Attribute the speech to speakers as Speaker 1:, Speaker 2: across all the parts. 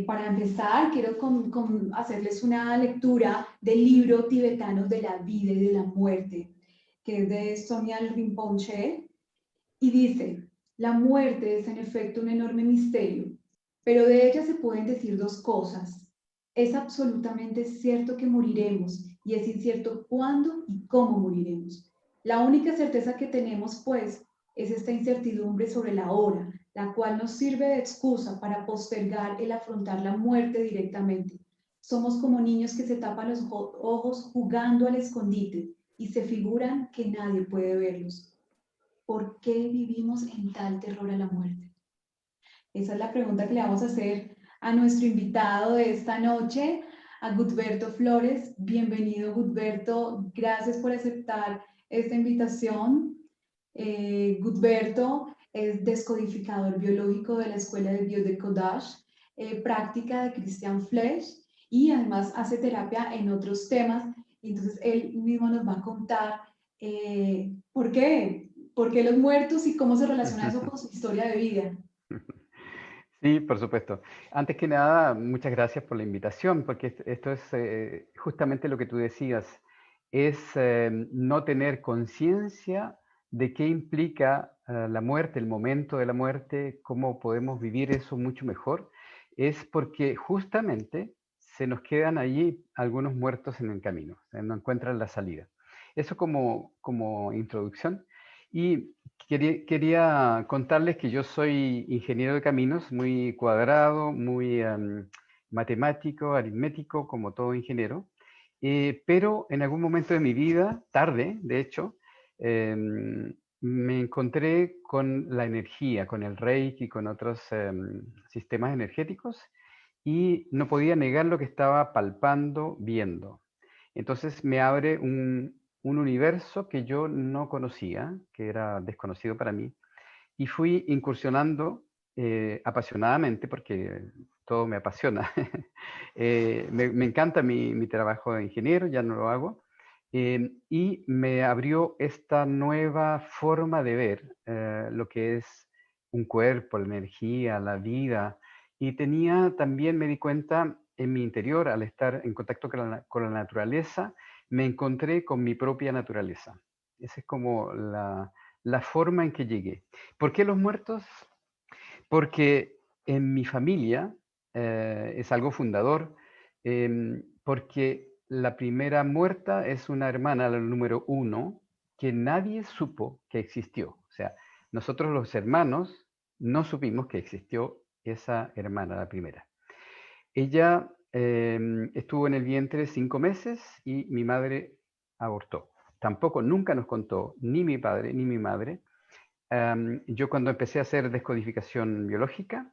Speaker 1: Para empezar, quiero hacerles una lectura del libro tibetano de la vida y de la muerte, que es de Somyal Rinpoche, y dice: la muerte es en efecto un enorme misterio, pero de ella se pueden decir dos cosas. Es absolutamente cierto que moriremos y es incierto cuándo y cómo moriremos. La única certeza que tenemos, pues, es esta incertidumbre sobre la hora, la cual nos sirve de excusa para postergar el afrontar la muerte directamente. Somos como niños que se tapan los ojos jugando al escondite y se figuran que nadie puede verlos. ¿Por qué vivimos en tal terror a la muerte? Esa es la pregunta que le vamos a hacer a nuestro invitado de esta noche, a Gutberto Flores. Bienvenido, Gutberto. Gracias por aceptar esta invitación. Gutberto es descodificador biológico de la Escuela de Biodecodage, práctica de Christian Flesch, y además hace terapia en otros temas. Entonces, él mismo nos va a contar por qué. ¿Por qué los muertos y cómo se relaciona eso con su historia de vida?
Speaker 2: Sí, por supuesto. Antes que nada, muchas gracias por la invitación, porque esto es justamente lo que tú decías, es no tener conciencia de qué implica la muerte, el momento de la muerte, cómo podemos vivir eso mucho mejor. Es porque justamente se nos quedan allí algunos muertos en el camino, no encuentran la salida. Eso como introducción. Y quería contarles que yo soy ingeniero de caminos, muy cuadrado, muy matemático, aritmético, como todo ingeniero, pero en algún momento de mi vida, tarde, de hecho, me encontré con la energía, con el Reiki, con otros sistemas energéticos, y no podía negar lo que estaba palpando, viendo. Entonces me abre un universo que yo no conocía, que era desconocido para mí, y fui incursionando apasionadamente, porque todo me apasiona. Me encanta mi trabajo de ingeniero, ya no lo hago, y me abrió esta nueva forma de ver lo que es un cuerpo, la energía, la vida, y también me di cuenta en mi interior, al estar en contacto con la naturaleza, me encontré con mi propia naturaleza. Esa es como la forma en que llegué. ¿Por qué los muertos? Porque en mi familia es algo fundador, porque la primera muerta es una hermana, la número 1, que nadie supo que existió. O sea, nosotros los hermanos no supimos que existió esa hermana, la primera. Ella estuvo en el vientre 5 meses y mi madre abortó. Tampoco, nunca nos contó ni mi padre ni mi madre. Yo cuando empecé a hacer descodificación biológica,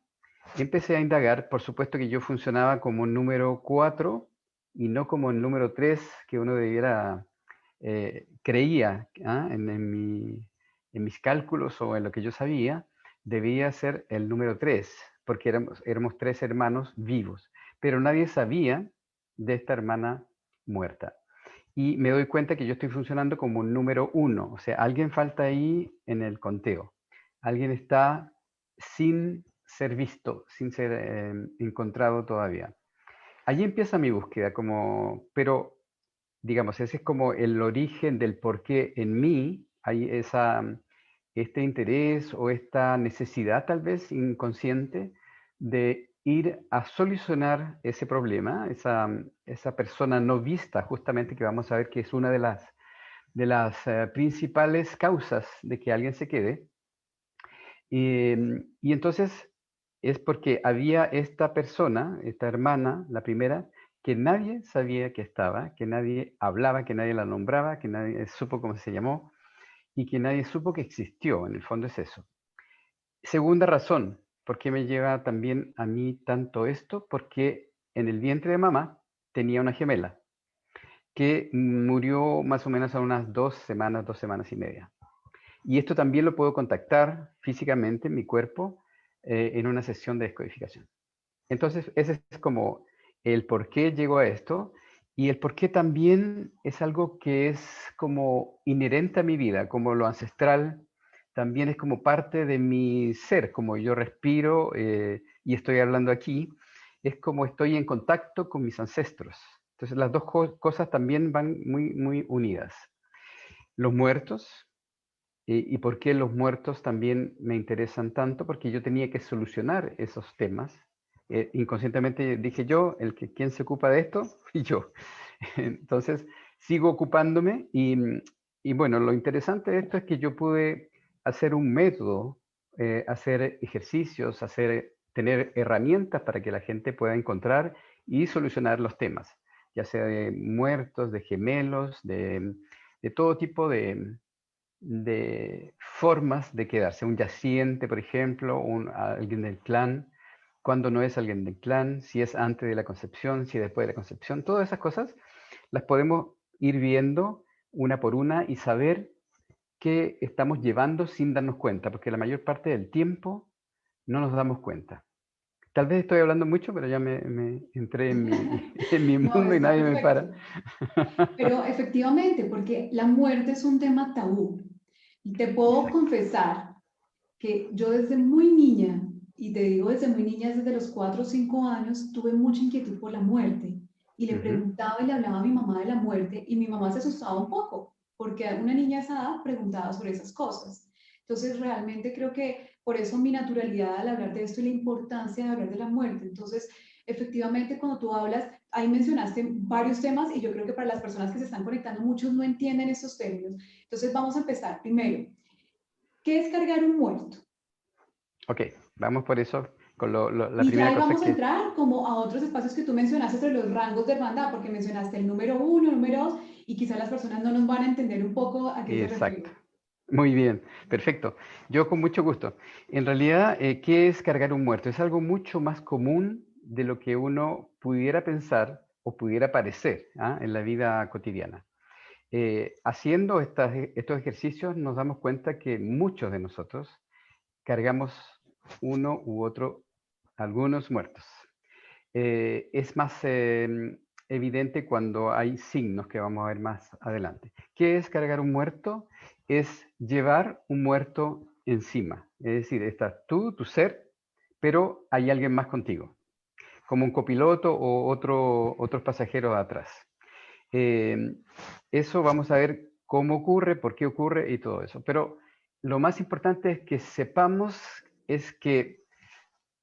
Speaker 2: empecé a indagar, por supuesto que yo funcionaba como un número 4 y no como el número 3 que uno debiera, creía en mis cálculos o en lo que yo sabía, debía ser el número 3, porque éramos 3 hermanos vivos, pero nadie sabía de esta hermana muerta. Y me doy cuenta que yo estoy funcionando como un número 1, o sea, alguien falta ahí en el conteo. Alguien está sin ser visto, sin ser encontrado todavía. Allí empieza mi búsqueda, pero digamos, ese es como el origen del por qué en mí hay este interés o esta necesidad tal vez inconsciente de ir a solucionar ese problema, esa persona no vista, justamente, que vamos a ver que es una de las principales causas de que alguien se quede. Y entonces es porque había esta persona, esta hermana, la primera, que nadie sabía que estaba, que nadie hablaba, que nadie la nombraba, que nadie supo cómo se llamó y que nadie supo que existió. En el fondo es eso. Segunda razón, ¿por qué me lleva también a mí tanto esto? Porque en el vientre de mamá tenía una gemela que murió más o menos a unas 2 semanas y media. Y esto también lo puedo contactar físicamente en mi cuerpo en una sesión de descodificación. Entonces, ese es como el por qué llego a esto, y el por qué también es algo que es como inherente a mi vida, como lo ancestral, también es como parte de mi ser, como yo respiro y estoy hablando aquí. es como estoy en contacto con mis ancestros. Entonces las dos cosas también van muy, muy unidas. Los muertos, y por qué los muertos también me interesan tanto, porque yo tenía que solucionar esos temas. Inconscientemente dije yo, ¿quién se ocupa de esto? Y yo. Entonces sigo ocupándome y bueno, lo interesante de esto es que yo pude hacer un método, hacer ejercicios, tener herramientas para que la gente pueda encontrar y solucionar los temas, ya sea de muertos, de gemelos, de todo tipo de formas de quedarse. Un yaciente, por ejemplo, alguien del clan, cuando no es alguien del clan, si es antes de la concepción, si es después de la concepción, todas esas cosas las podemos ir viendo una por una y saber qué estamos llevando sin darnos cuenta, porque la mayor parte del tiempo no nos damos cuenta. Tal vez estoy hablando mucho, pero ya me entré en en mi
Speaker 1: No,
Speaker 2: mundo y
Speaker 1: está
Speaker 2: nadie me para.
Speaker 1: perfecto. Pero efectivamente, porque la muerte es un tema tabú. Y te puedo
Speaker 2: Exacto.
Speaker 1: confesar que yo desde muy niña, y te digo desde muy niña, desde los 4 o 5 años, tuve mucha inquietud por la muerte. Y le
Speaker 2: Ujú.
Speaker 1: preguntaba y le hablaba a mi mamá de la muerte, y mi mamá se asustaba un poco, porque una niña a esa edad preguntaba sobre esas cosas. Entonces, realmente creo que por eso mi naturalidad al hablar de esto y la importancia de hablar de la muerte. Entonces, efectivamente, cuando tú hablas, ahí mencionaste varios temas y yo creo que para las personas que se están conectando, muchos no entienden esos términos. Entonces, vamos a empezar. Primero, ¿qué es cargar un muerto?
Speaker 2: Ok, vamos por eso con la
Speaker 1: Y ya
Speaker 2: primera
Speaker 1: ahí
Speaker 2: cosa
Speaker 1: vamos a
Speaker 2: que...
Speaker 1: entrar como a otros espacios que tú mencionaste sobre los rangos de hermandad, porque mencionaste el número uno, el número dos, y quizás las personas no nos van a entender un poco a qué se
Speaker 2: Exacto.
Speaker 1: refiere.
Speaker 2: Muy bien, perfecto. Yo con mucho gusto. En realidad, ¿qué es cargar un muerto? Es algo mucho más común de lo que uno pudiera pensar o pudiera parecer, ¿ah? En la vida cotidiana. Haciendo estos ejercicios nos damos cuenta que muchos de nosotros cargamos uno u otro, algunos muertos. Es más evidente cuando hay signos que vamos a ver más adelante. ¿Qué es cargar un muerto? Es llevar un muerto encima. Es decir, estás tú, tu ser, pero hay alguien más contigo, como un copiloto o otros pasajeros atrás. Eh, Eso vamos a ver cómo ocurre, por qué ocurre y todo eso. Pero lo más importante es que sepamos es que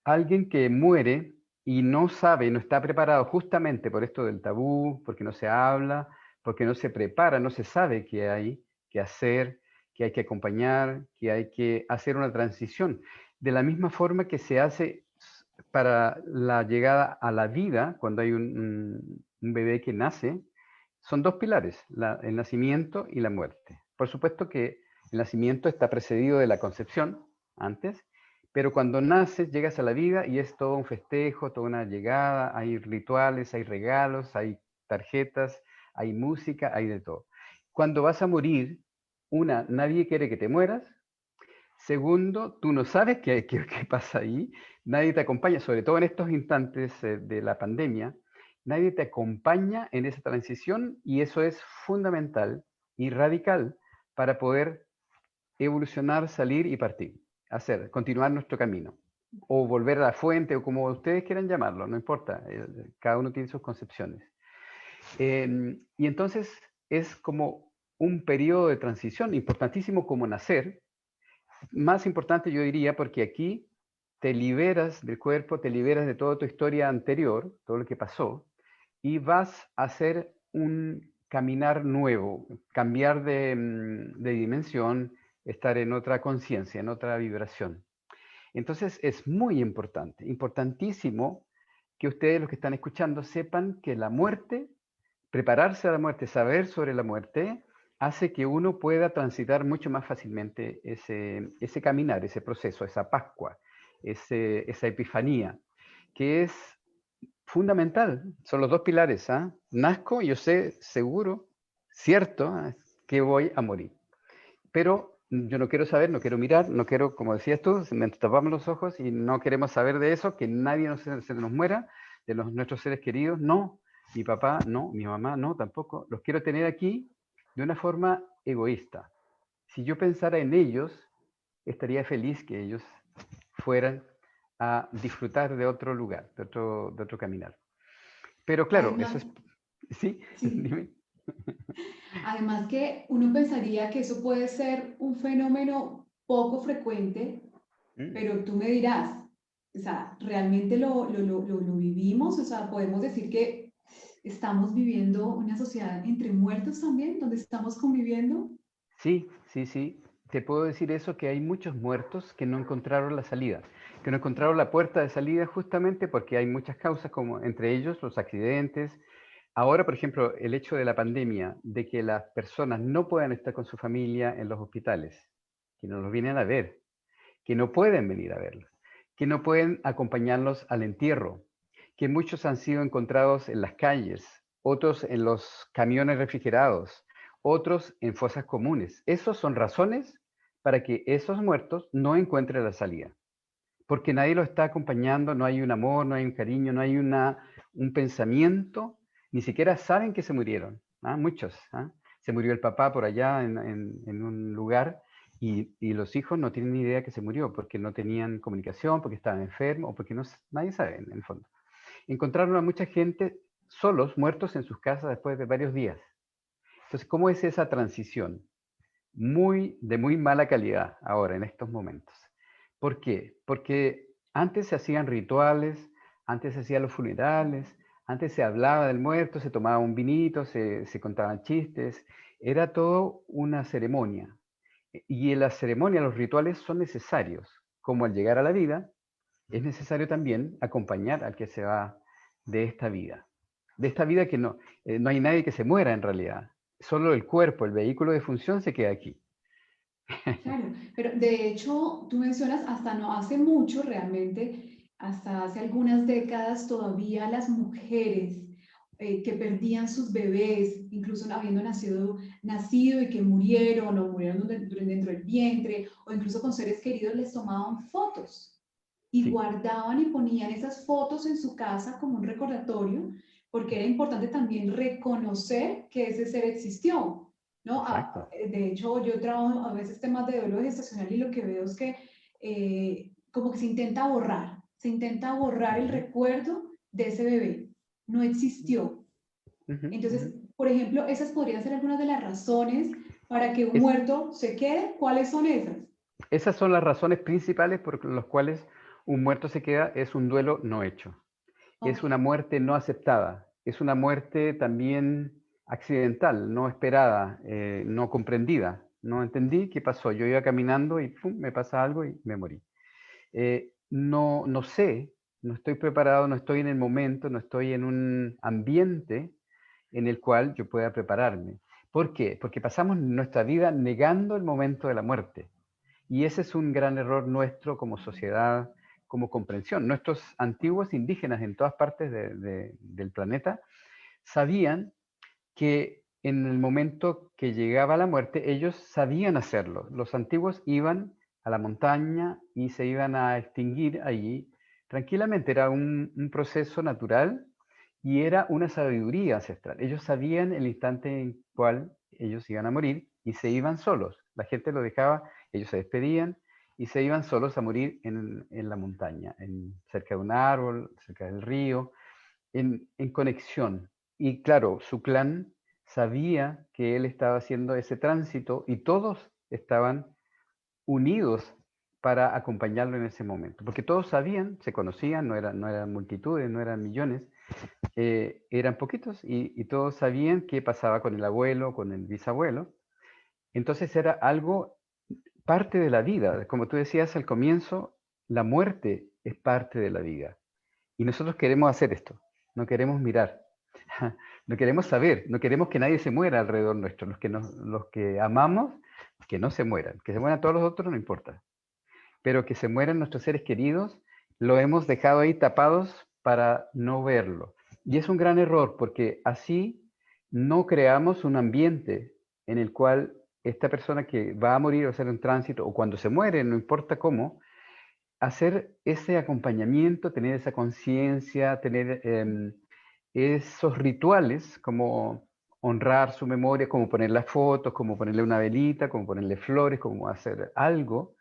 Speaker 2: alguien que muere y no sabe, no está preparado justamente por esto del tabú, porque no se habla, porque no se prepara, no se sabe qué hay que hacer, que hay que acompañar, que hay que hacer una transición. De la misma forma que se hace para la llegada a la vida, cuando hay un bebé que nace, son dos pilares, el nacimiento y la muerte. Por supuesto que el nacimiento está precedido de la concepción antes, pero cuando naces llegas a la vida y es todo un festejo, toda una llegada, hay rituales, hay regalos, hay tarjetas, hay música, hay de todo. Cuando vas a morir, nadie quiere que te mueras. Segundo, tú no sabes qué pasa ahí, nadie te acompaña, sobre todo en estos instantes de la pandemia, nadie te acompaña en esa transición y eso es fundamental y radical para poder evolucionar, salir y partir, continuar nuestro camino o volver a la fuente o como ustedes quieran llamarlo, no importa, cada uno tiene sus concepciones. Y entonces es como un periodo de transición importantísimo como nacer, más importante yo diría porque aquí te liberas del cuerpo, te liberas de toda tu historia anterior, todo lo que pasó, y vas a hacer un caminar nuevo, cambiar de dimensión, estar en otra conciencia, en otra vibración. Entonces es muy importante, importantísimo que ustedes los que están escuchando sepan que la muerte, prepararse a la muerte, saber sobre la muerte, hace que uno pueda transitar mucho más fácilmente ese caminar, ese proceso, esa Pascua, esa epifanía, que es fundamental. Son los dos pilares. ¿Ah? Nazco, yo sé seguro, cierto, que voy a morir. Pero yo no quiero saber, no quiero mirar, no quiero, como decías tú, nos tapamos los ojos y no queremos saber de eso, que nadie se nos muera, de nuestros seres queridos, no. Mi papá, no. Mi mamá, no, tampoco. Los quiero tener aquí de una forma egoísta. Si yo pensara en ellos, estaría feliz que ellos fueran a disfrutar de otro lugar, de otro caminar. Pero claro, eso
Speaker 1: Además,
Speaker 2: es... ¿Sí?
Speaker 1: sí,
Speaker 2: Dime.
Speaker 1: además que uno pensaría que eso puede ser un fenómeno poco frecuente,
Speaker 2: Mm.
Speaker 1: pero tú me dirás, o sea, ¿realmente lo vivimos? O sea, podemos decir que estamos viviendo una sociedad entre muertos también, donde estamos conviviendo.
Speaker 2: Sí, sí, sí. Te puedo decir eso, que hay muchos muertos que no encontraron la salida, que no encontraron la puerta de salida justamente porque hay muchas causas, como entre ellos los accidentes. Ahora, por ejemplo, el hecho de la pandemia, de que las personas no puedan estar con su familia en los hospitales, que no los vienen a ver, que no pueden venir a verlos, que no pueden acompañarlos al entierro, que muchos han sido encontrados en las calles, otros en los camiones refrigerados, otros en fosas comunes. Esas son razones para que esos muertos no encuentren la salida, porque nadie los está acompañando, no hay un amor, no hay un cariño, no hay un pensamiento, ni siquiera saben que se murieron. ¿Ah? Muchos. ¿Ah? Se murió el papá por allá en un lugar y los hijos no tienen ni idea que se murió porque no tenían comunicación, porque estaban enfermos o porque no, nadie sabe en el fondo. Encontraron a mucha gente solos, muertos en sus casas después de varios días. Entonces, ¿cómo es esa transición? De muy mala calidad ahora, en estos momentos. ¿Por qué? Porque antes se hacían rituales, antes se hacían los funerales, antes se hablaba del muerto, se tomaba un vinito, se contaban chistes, era todo una ceremonia. Y en la ceremonia, los rituales son necesarios, como al llegar a la vida, es necesario también acompañar al que se va de esta vida. De esta vida que no hay nadie que se muera en realidad. Solo el cuerpo, el vehículo de función se queda aquí.
Speaker 1: Claro, pero de hecho, tú mencionas hasta no hace mucho realmente, hasta hace algunas décadas todavía las mujeres que perdían sus bebés, incluso habiendo nacido y que murieron o murieron dentro del vientre, o incluso con seres queridos, les tomaban fotos y
Speaker 2: Sí,
Speaker 1: guardaban y ponían esas fotos en su casa como un recordatorio, porque era importante también reconocer que ese ser existió. ¿No?
Speaker 2: exacto.
Speaker 1: De hecho, yo trabajo a veces temas de duelo gestacional y lo que veo es que como que se intenta borrar el
Speaker 2: Ujú,
Speaker 1: recuerdo de ese bebé. No existió.
Speaker 2: ujú,
Speaker 1: Entonces,
Speaker 2: ujú.
Speaker 1: por ejemplo, esas podrían ser algunas de las razones para que un
Speaker 2: Es-
Speaker 1: muerto se quede. ¿Cuáles son esas?
Speaker 2: Esas son las razones principales por las cuales un muerto se queda, es un duelo no hecho.
Speaker 1: Ok,
Speaker 2: Es una muerte no aceptada, es una muerte también accidental, no esperada, no comprendida. No entendí qué pasó. Yo iba caminando y pum, me pasa algo y me morí. No sé, no estoy preparado, no estoy en el momento, no estoy en un ambiente en el cual yo pueda prepararme. ¿Por qué? Porque pasamos nuestra vida negando el momento de la muerte. Y ese es un gran error nuestro como sociedad, como comprensión. Nuestros antiguos indígenas en todas partes del planeta sabían que en el momento que llegaba la muerte, ellos sabían hacerlo. Los antiguos iban a la montaña y se iban a extinguir allí tranquilamente. Era un proceso natural y era una sabiduría ancestral. Ellos sabían el instante en cual ellos iban a morir y se iban solos. La gente lo dejaba, ellos se despedían y se iban solos a morir en la montaña, cerca de un árbol, cerca del río, en conexión. Y claro, su clan sabía que él estaba haciendo ese tránsito y todos estaban unidos para acompañarlo en ese momento, porque todos sabían, se conocían, no eran multitudes, no eran millones, eran poquitos y todos sabían qué pasaba con el abuelo, con el bisabuelo. Entonces era algo parte de la vida. Como tú decías al comienzo, la muerte es parte de la vida. Y nosotros queremos hacer esto, no queremos mirar, no queremos saber, no queremos que nadie se muera alrededor nuestro. Los que amamos, que no se mueran. Que se mueran todos los otros, no importa. Pero que se mueran nuestros seres queridos, lo hemos dejado ahí tapados para no verlo. Y es un gran error porque así no creamos un ambiente en el cual esta persona que va a morir o hacer un tránsito, o cuando se muere, no importa cómo, hacer ese acompañamiento, tener esa conciencia, tener esos rituales como honrar su memoria, como ponerle fotos, como ponerle una velita, como ponerle flores, como hacer algo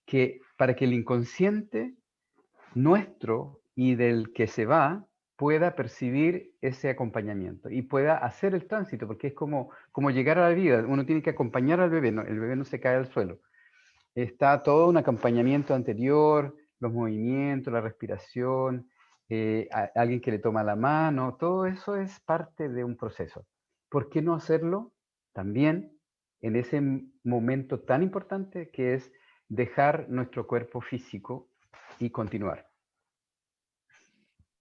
Speaker 2: que para que el inconsciente nuestro y del que se va pueda percibir ese acompañamiento y pueda hacer el tránsito, porque es como llegar a la vida. Uno tiene que acompañar al bebé, el bebé no se cae al suelo. Está todo un acompañamiento anterior, los movimientos, la respiración, alguien que le toma la mano, todo eso es parte de un proceso. ¿Por qué no hacerlo también en ese momento tan importante que es dejar nuestro cuerpo físico y continuar?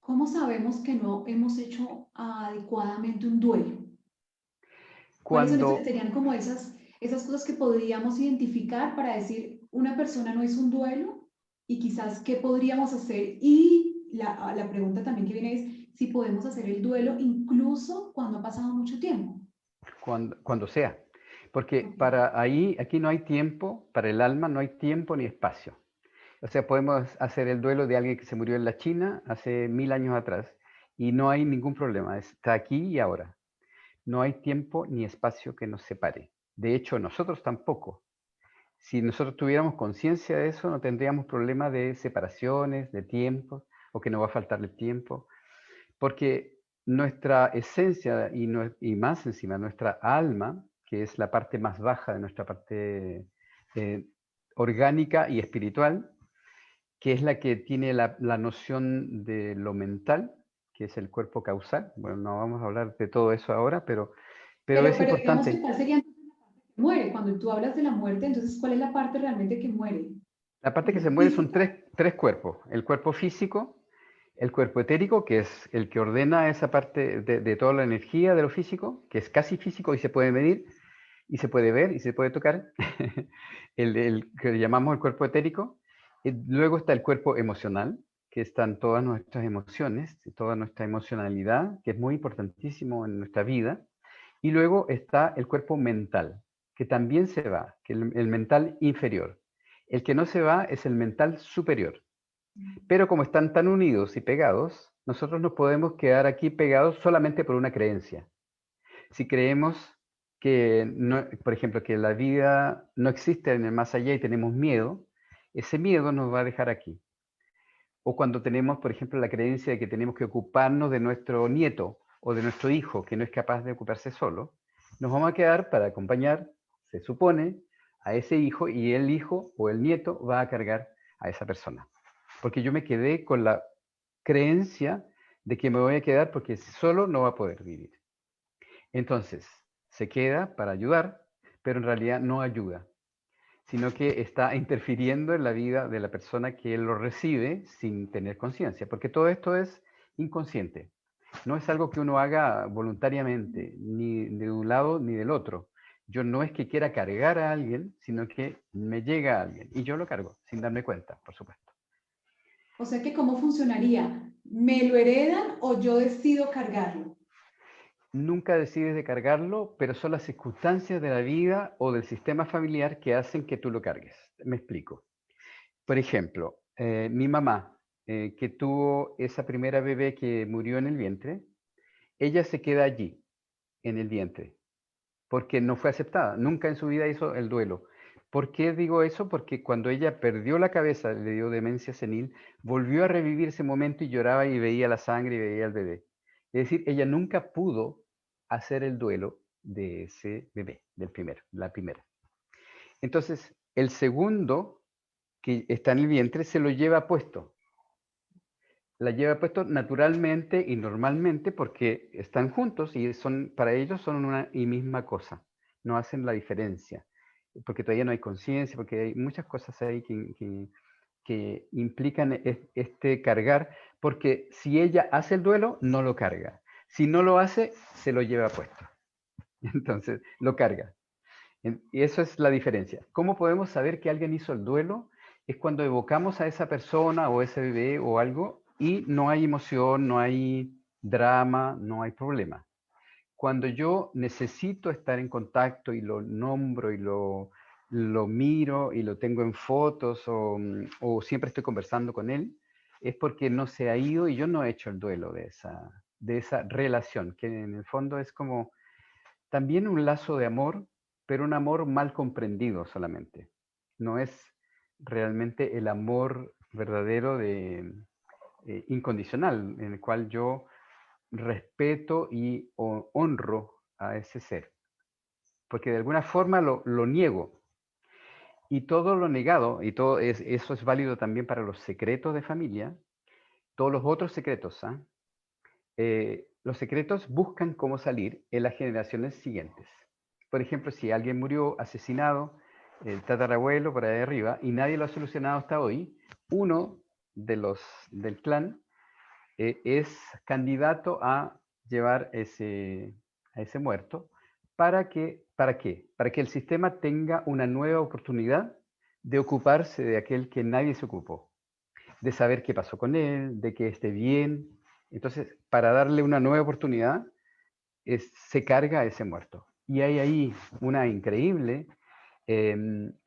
Speaker 1: ¿Cómo sabemos que no hemos hecho adecuadamente un duelo? ¿Cuáles
Speaker 2: Cuando,
Speaker 1: serían como esas cosas que podríamos identificar para decir una persona no hizo un duelo y quizás qué podríamos hacer? Y la pregunta también que viene es si podemos hacer el duelo incluso cuando ha pasado mucho tiempo.
Speaker 2: cuando sea. Porque
Speaker 1: Ok.
Speaker 2: aquí no hay tiempo, para el alma no hay tiempo ni espacio. O sea, podemos hacer el duelo de alguien que se murió en la China hace 1000 años atrás y no hay ningún problema, está aquí y ahora. No hay tiempo ni espacio que nos separe. De hecho, nosotros tampoco. Si nosotros tuviéramos conciencia de eso, no tendríamos problema de separaciones, de tiempos, o que nos va a faltar el tiempo, porque nuestra esencia y más encima nuestra alma, que es la parte más baja de nuestra parte orgánica y espiritual, que es la que tiene la noción de lo mental, que es el cuerpo causal. Bueno, no vamos a hablar de todo eso ahora, pero es
Speaker 1: Pero digamos que
Speaker 2: importante.
Speaker 1: cuál sería entonces la parte que muere. Cuando tú hablas de la muerte, entonces, ¿cuál es la parte realmente que muere?
Speaker 2: La parte que se muere son
Speaker 1: Física.
Speaker 2: tres cuerpos. El cuerpo físico, el cuerpo etérico, que es el que ordena esa parte de toda la energía de lo físico, que es casi físico y se puede medir, y se puede ver, y se puede tocar. El que llamamos el cuerpo etérico. Y luego está el cuerpo emocional, que están todas nuestras emociones, toda nuestra emocionalidad, que es muy importantísimo en nuestra vida. Y luego está el cuerpo mental, que también se va, que el mental inferior. El que no se va es el mental superior. Pero como están tan unidos y pegados, nosotros nos podemos quedar aquí pegados solamente por una creencia. Si creemos que, no, por ejemplo, que la vida no existe en el más allá y tenemos miedo, ese miedo nos va a dejar aquí. O cuando tenemos, por ejemplo, la creencia de que tenemos que ocuparnos de nuestro nieto o de nuestro hijo que no es capaz de ocuparse solo, nos vamos a quedar para acompañar, se supone, a ese hijo y el hijo o el nieto va a cargar a esa persona. Porque yo me quedé con la creencia de que me voy a quedar porque solo no va a poder vivir. Entonces, se queda para ayudar, pero en realidad no ayuda, sino que está interfiriendo en la vida de la persona que lo recibe sin tener conciencia, porque todo esto es inconsciente. No es algo que uno haga voluntariamente, ni de un lado ni del otro. Yo no es que quiera cargar a alguien, sino que me llega a alguien y yo lo cargo sin darme cuenta, por supuesto.
Speaker 1: O sea que, ¿cómo funcionaría? ¿Me lo heredan o yo decido cargarlo?
Speaker 2: Nunca decides de cargarlo, pero son las circunstancias de la vida o del sistema familiar que hacen que tú lo cargues. Me explico. Por ejemplo, mi mamá, que tuvo esa primera bebé que murió en el vientre, ella se queda allí, en el vientre, porque no fue aceptada. Nunca en su vida hizo el duelo. ¿Por qué digo eso? Porque cuando ella perdió la cabeza, le dio demencia senil, volvió a revivir ese momento y lloraba y veía la sangre y veía al bebé. Es decir, ella nunca pudo hacer el duelo de ese bebé, del primero, la primera. Entonces, el segundo que está en el vientre se lo lleva puesto. La lleva puesto naturalmente y normalmente porque están juntos y son, para ellos son una y misma cosa. No hacen la diferencia. Porque todavía no hay conciencia, porque hay muchas cosas ahí que implican este cargar, porque si ella hace el duelo, no lo carga. Si no lo hace, se lo lleva puesto. Entonces, lo carga. Y eso es la diferencia. ¿Cómo podemos saber que alguien hizo el duelo? Es cuando evocamos a esa persona o ese bebé o algo y no hay emoción, no hay drama, no hay problema. Cuando yo necesito estar en contacto y lo nombro y lo miro y lo tengo en fotos o siempre estoy conversando con él, es porque no se ha ido y yo no he hecho el duelo de esa relación, que en el fondo es como también un lazo de amor, pero un amor mal comprendido solamente. No es realmente el amor verdadero incondicional, en el cual yo respeto y honro a ese ser. Porque de alguna forma lo niego. Y todo lo negado, y eso es válido también para los secretos de familia, todos los otros secretos, los secretos buscan cómo salir en las generaciones siguientes. Por ejemplo, si alguien murió asesinado, el tatarabuelo por ahí arriba, y nadie lo ha solucionado hasta hoy, uno de los del clan es candidato a llevar a ese muerto. ¿Para qué? Para que el sistema tenga una nueva oportunidad de ocuparse de aquel que nadie se ocupó, de saber qué pasó con él, de que esté bien. Entonces, para darle una nueva oportunidad, se carga a ese muerto. Y hay ahí una increíble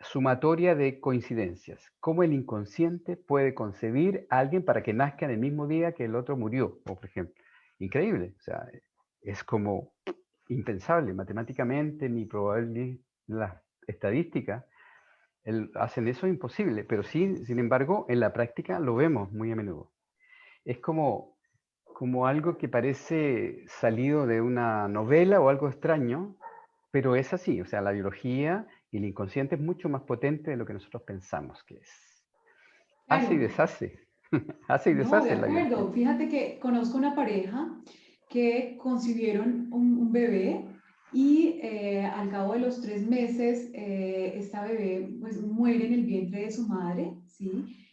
Speaker 2: sumatoria de coincidencias. Cómo el inconsciente puede concebir a alguien para que nazca en el mismo día que el otro murió, por ejemplo. Increíble. O sea, es como impensable matemáticamente, ni probable. Las estadísticas hacen eso imposible, pero sí, sin embargo, en la práctica lo vemos muy a menudo. Es como algo que parece salido de una novela o algo extraño, pero es así. O sea, la biología y el inconsciente es mucho más potente de lo que nosotros pensamos que es. Hace y
Speaker 1: Claro,
Speaker 2: deshace. Hace y
Speaker 1: no, de
Speaker 2: deshace la biología.
Speaker 1: acuerdo. Fíjate que conozco una pareja que concibieron un bebé y al cabo de los 3 meses esta bebé pues muere en el vientre de su madre, ¿sí?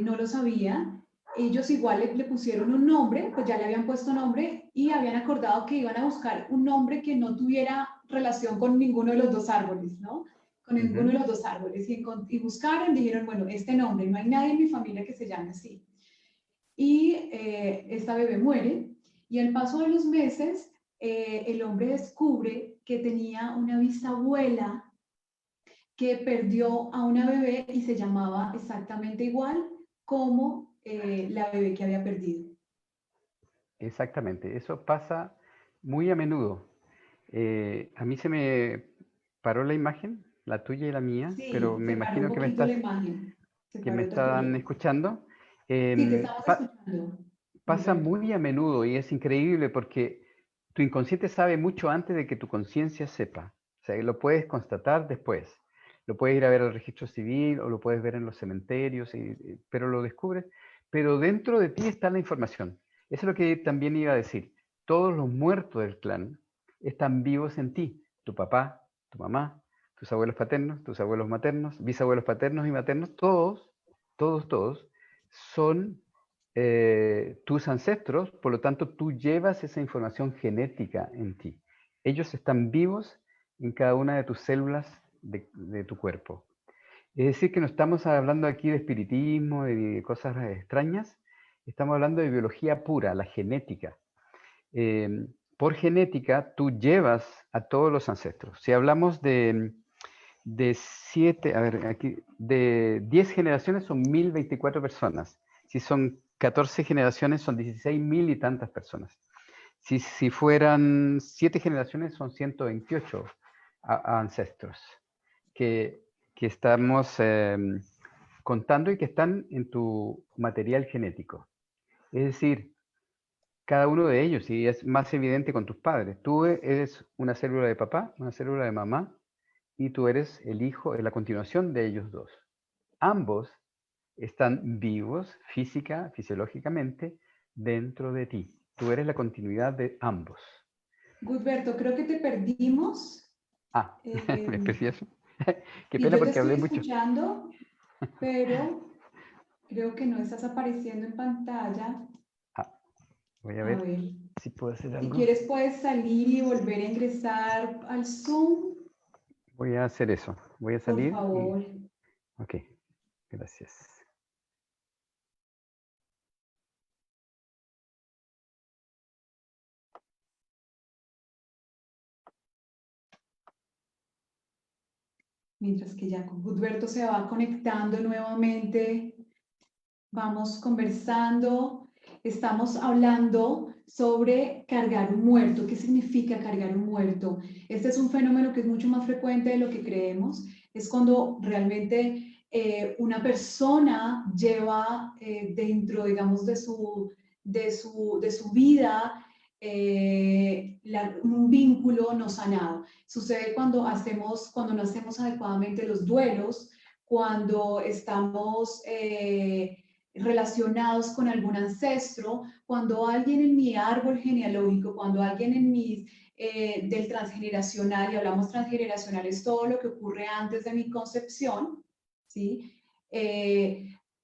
Speaker 1: No lo sabía. Ellos igual le pusieron un nombre, pues ya le habían puesto nombre y habían acordado que iban a buscar un nombre que no tuviera relación con ninguno de los dos árboles, ¿no? Con ninguno de los dos árboles. Y buscaron, dijeron, bueno, este nombre, no hay nadie en mi familia que se llame así. Y esta bebé muere y al paso de los meses el hombre descubre que tenía una bisabuela que perdió a una bebé y se llamaba exactamente igual como la bebé que había perdido.
Speaker 2: Exactamente. Eso pasa muy a menudo. A mí se me paró la imagen, la tuya y la mía, pero
Speaker 1: Sí,
Speaker 2: me
Speaker 1: se paró un
Speaker 2: imagino
Speaker 1: poquito la imagen, se
Speaker 2: que me
Speaker 1: paró otro
Speaker 2: están
Speaker 1: poquito.
Speaker 2: escuchando.
Speaker 1: Sí, te estamos escuchando,
Speaker 2: Pasa
Speaker 1: Gilberto.
Speaker 2: muy a menudo y es increíble porque tu inconsciente sabe mucho antes de que tu conciencia sepa. O sea, lo puedes constatar después. Lo puedes ir a ver al registro civil o lo puedes ver en los cementerios, pero lo descubres. Pero dentro de ti está la información. Eso es lo que también iba a decir. Todos los muertos del clan están vivos en ti. Tu papá, tu mamá, tus abuelos paternos, tus abuelos maternos, bisabuelos paternos y maternos, todos son tus ancestros, por lo tanto tú llevas esa información genética en ti. Ellos están vivos en cada una de tus células de tu cuerpo. Es decir, que no estamos hablando aquí de espiritismo, de cosas extrañas, estamos hablando de biología pura, la genética. Por genética, tú llevas a todos los ancestros. Si hablamos de 7, a ver, aquí, de 10 generaciones son 1024 personas. Si son 14 generaciones son 16.000 y tantas personas. Si fueran 7 generaciones son 128 ancestros que, estamos contando y que están en tu material genético. Es decir, cada uno de ellos, y es más evidente con tus padres. Tú eres una célula de papá, una célula de mamá, y tú eres el hijo, la continuación de ellos dos. Ambos están vivos fisiológicamente, dentro de ti. Tú eres la continuidad de ambos.
Speaker 1: Gudberto, creo que te perdimos.
Speaker 2: Me perdí eso. Qué
Speaker 1: Y
Speaker 2: pena
Speaker 1: yo te
Speaker 2: porque
Speaker 1: estoy
Speaker 2: hablé mucho.
Speaker 1: escuchando, pero creo que no estás apareciendo en pantalla.
Speaker 2: Voy a
Speaker 1: A
Speaker 2: ver
Speaker 1: ver,
Speaker 2: si puedo hacer
Speaker 1: si
Speaker 2: algo.
Speaker 1: quieres puedes salir y volver a ingresar al Zoom,
Speaker 2: Voy a hacer eso. Voy a
Speaker 1: por
Speaker 2: salir y...
Speaker 1: favor.
Speaker 2: Ok, gracias.
Speaker 1: Mientras que ya Gudberto se va conectando nuevamente, vamos conversando, estamos hablando sobre cargar un muerto. ¿Qué significa cargar un muerto? Este es un fenómeno que es mucho más frecuente de lo que creemos. Es cuando realmente una persona lleva dentro, digamos, de su vida un vínculo no sanado. Sucede cuando no hacemos adecuadamente los duelos, cuando estamos relacionados con algún ancestro, cuando alguien en mi árbol genealógico, cuando alguien en mis del transgeneracional, y hablamos transgeneracional, es todo lo que ocurre antes de mi concepción, ¿sí?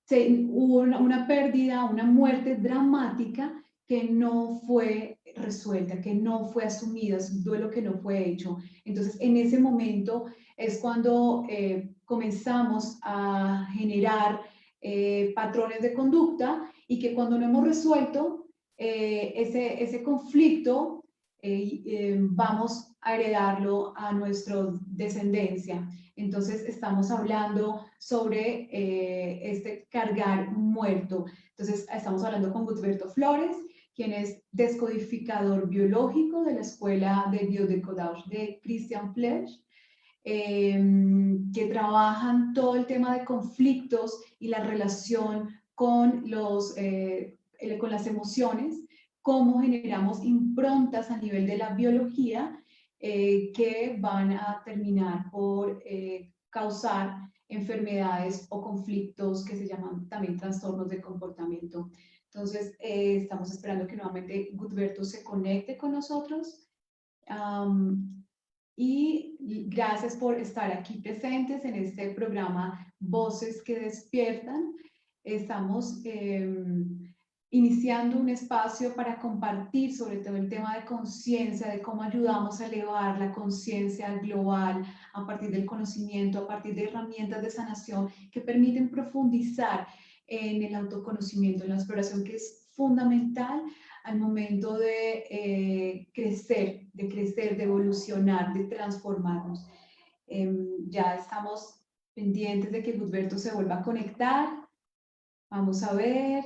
Speaker 1: Hubo una pérdida, una muerte dramática que no fue resuelta, que no fue asumida, es un duelo que no fue hecho. Entonces, en ese momento es cuando comenzamos a generar patrones de conducta y que cuando no hemos resuelto ese conflicto, vamos a heredarlo a nuestra descendencia. Entonces, estamos hablando sobre este cargar muerto. Entonces, estamos hablando con Gutberto Flores, quien es descodificador biológico de la Escuela de Biodecodage de Christian Flesch, que trabajan todo el tema de conflictos y la relación con las emociones, cómo generamos improntas a nivel de la biología que van a terminar por causar enfermedades o conflictos que se llaman también trastornos de comportamiento. Entonces, estamos esperando que nuevamente Gutberto se conecte con nosotros. Y gracias por estar aquí presentes en este programa Voces que Despiertan. Estamos iniciando un espacio para compartir sobre todo el tema de conciencia, de cómo ayudamos a elevar la conciencia global a partir del conocimiento, a partir de herramientas de sanación que permiten profundizar en el autoconocimiento, en la exploración, que es fundamental al momento de crecer, de evolucionar, de transformarnos. Ya estamos pendientes de que Gutberto se vuelva a conectar. Vamos a ver.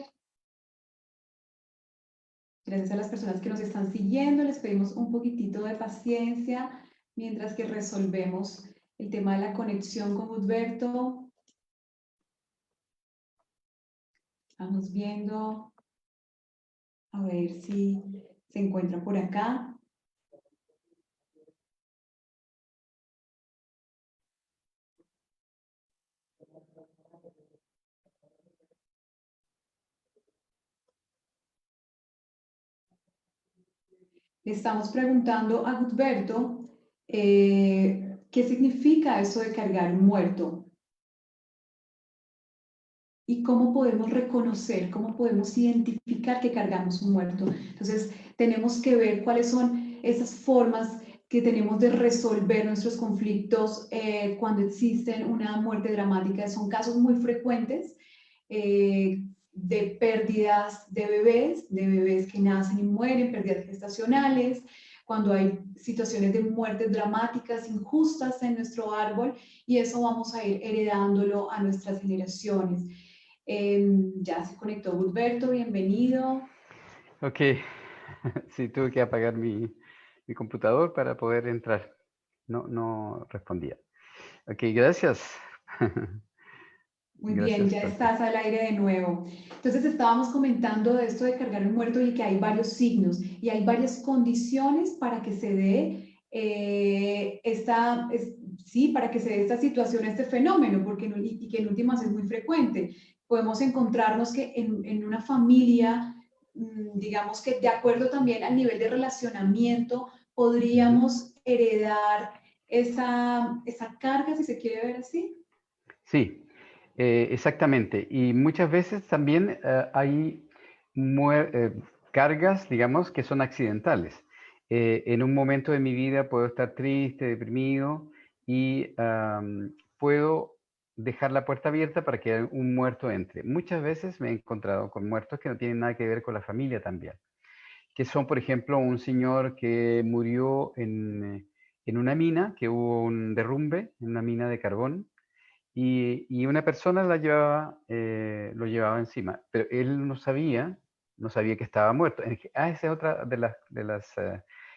Speaker 1: Gracias a las personas que nos están siguiendo. Les pedimos un poquitito de paciencia mientras que resolvemos el tema de la conexión con Gutberto. Vamos viendo. A ver si se encuentra por acá. Le estamos preguntando a Gutberto qué significa eso de cargar un muerto y cómo podemos reconocer, cómo podemos identificar que cargamos un muerto. Entonces, tenemos que ver cuáles son esas formas que tenemos de resolver nuestros conflictos cuando existen una muerte dramática. Son casos muy frecuentes de pérdidas de bebés que nacen y mueren, pérdidas gestacionales, cuando hay situaciones de muertes dramáticas, injustas en nuestro árbol, y eso vamos a ir heredándolo a nuestras generaciones. Ya se conectó Gutberto, bienvenido.
Speaker 2: Ok, sí, tuve que apagar mi computador para poder entrar. No respondía. Ok, gracias.
Speaker 1: Muy bien,
Speaker 2: Gracias,
Speaker 1: ya
Speaker 2: Tati.
Speaker 1: estás al aire de nuevo. Entonces estábamos comentando de esto de cargar un muerto y que hay varios signos y hay varias condiciones para que se dé para que se dé esta situación, este fenómeno, porque y que en últimas es muy frecuente. Podemos encontrarnos que en una familia, digamos que de acuerdo también al nivel de relacionamiento, podríamos heredar esa carga, si se quiere ver así.
Speaker 2: Sí, exactamente. Y muchas veces también hay cargas, digamos, que son accidentales. En un momento de mi vida puedo estar triste, deprimido y puedo dejar la puerta abierta para que un muerto entre. Muchas veces me he encontrado con muertos que no tienen nada que ver con la familia también, que son, por ejemplo, un señor que murió en una mina, que hubo un derrumbe en una mina de carbón y una persona lo llevaba encima, pero él no sabía que estaba muerto. Esa es otra de las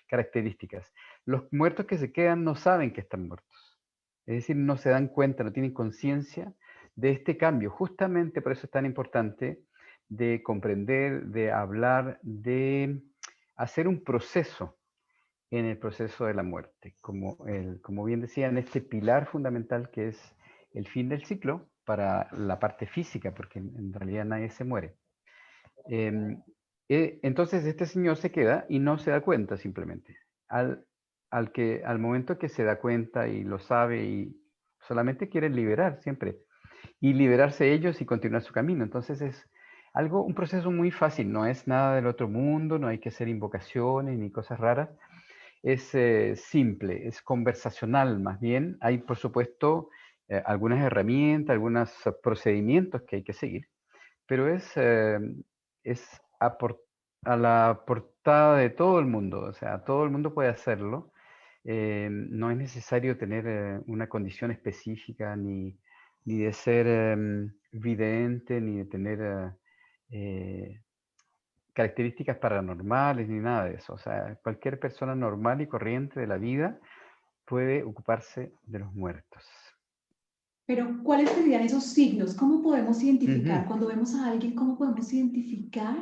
Speaker 2: características. Los muertos que se quedan no saben que están muertos. Es decir, no se dan cuenta, no tienen conciencia de este cambio. Justamente por eso es tan importante de comprender, de hablar, de hacer un proceso en el proceso de la muerte, como bien decía, en este pilar fundamental que es el fin del ciclo para la parte física, porque en realidad nadie se muere. Entonces este señor se queda y no se da cuenta simplemente. Al momento que se da cuenta y lo sabe y solamente quiere liberar siempre y liberarse ellos y continuar su camino. Entonces es un proceso muy fácil, no es nada del otro mundo, no hay que hacer invocaciones ni cosas raras. Es simple, es conversacional más bien. Hay, por supuesto, algunas herramientas, algunos procedimientos que hay que seguir, pero es a la portada de todo el mundo, o sea, todo el mundo puede hacerlo. No es necesario tener una condición específica, ni de ser vidente, ni de tener características paranormales, ni nada de eso. O sea, cualquier persona normal y corriente de la vida puede ocuparse de los muertos.
Speaker 1: Pero, ¿cuáles serían esos signos? ¿Cómo podemos identificar?
Speaker 2: Ujú.
Speaker 1: Cuando vemos a alguien, ¿cómo podemos identificar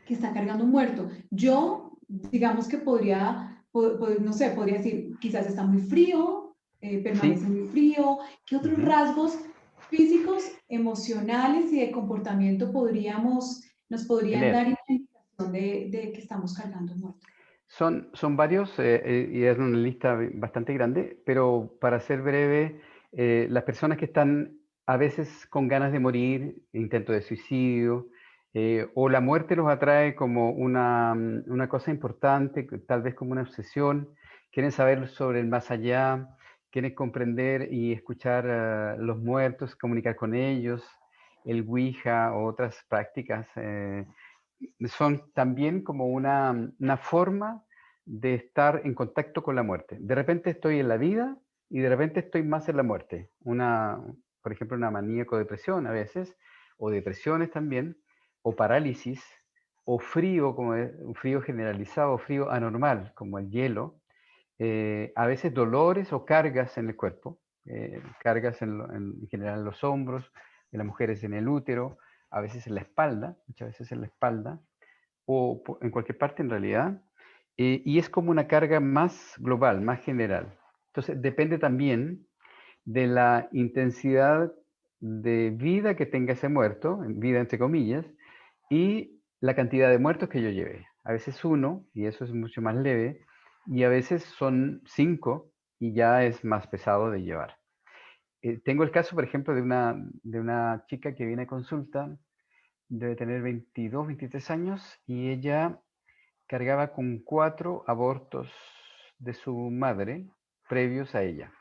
Speaker 1: que está cargando un muerto? Yo, digamos que no sé, podría decir, quizás está muy frío, permanece
Speaker 2: Sí.
Speaker 1: muy frío. ¿Qué otros
Speaker 2: Ujú.
Speaker 1: rasgos físicos, emocionales y de comportamiento nos podrían
Speaker 2: Tener.
Speaker 1: dar indicación de que estamos cargando un muerto?
Speaker 2: Son varios y es una lista bastante grande, pero para ser breve, las personas que están a veces con ganas de morir, intento de suicidio, o la muerte los atrae como una cosa importante, tal vez como una obsesión, quieren saber sobre el más allá, quieren comprender y escuchar a los muertos, comunicar con ellos, el Ouija o otras prácticas. Son también como una forma de estar en contacto con la muerte. De repente estoy en la vida y de repente estoy más en la muerte. Por ejemplo, una maníaco-depresión a veces, o depresiones también, o parálisis, o frío, como un frío generalizado, frío anormal, como el hielo. A veces dolores o cargas en el cuerpo, cargas en general en los hombros, en las mujeres en el útero, a veces en la espalda, muchas veces en la espalda, o en cualquier parte en realidad, y es como una carga más global, más general. Entonces depende también de la intensidad de vida que tenga ese muerto, vida entre comillas, y la cantidad de muertos que yo lleve. A veces uno, y eso es mucho más leve, y a veces son 5, y ya es más pesado de llevar. Tengo el caso, por ejemplo, de una chica que viene a consulta, debe tener 22, 23 años, y ella cargaba con 4 abortos de su madre previos a ella.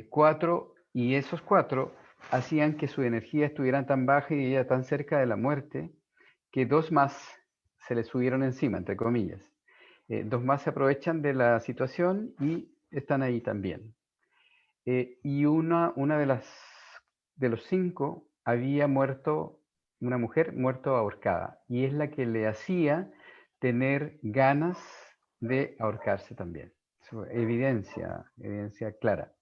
Speaker 2: 4, y esos 4 hacían que su energía estuviera tan baja y ella tan cerca de la muerte, que 2 más se le subieron encima, entre comillas. 2 más se aprovechan de la situación y están ahí también. Y una de los 5 había muerto, una mujer muerto ahorcada, y es la que le hacía tener ganas de ahorcarse también. Eso, evidencia clara.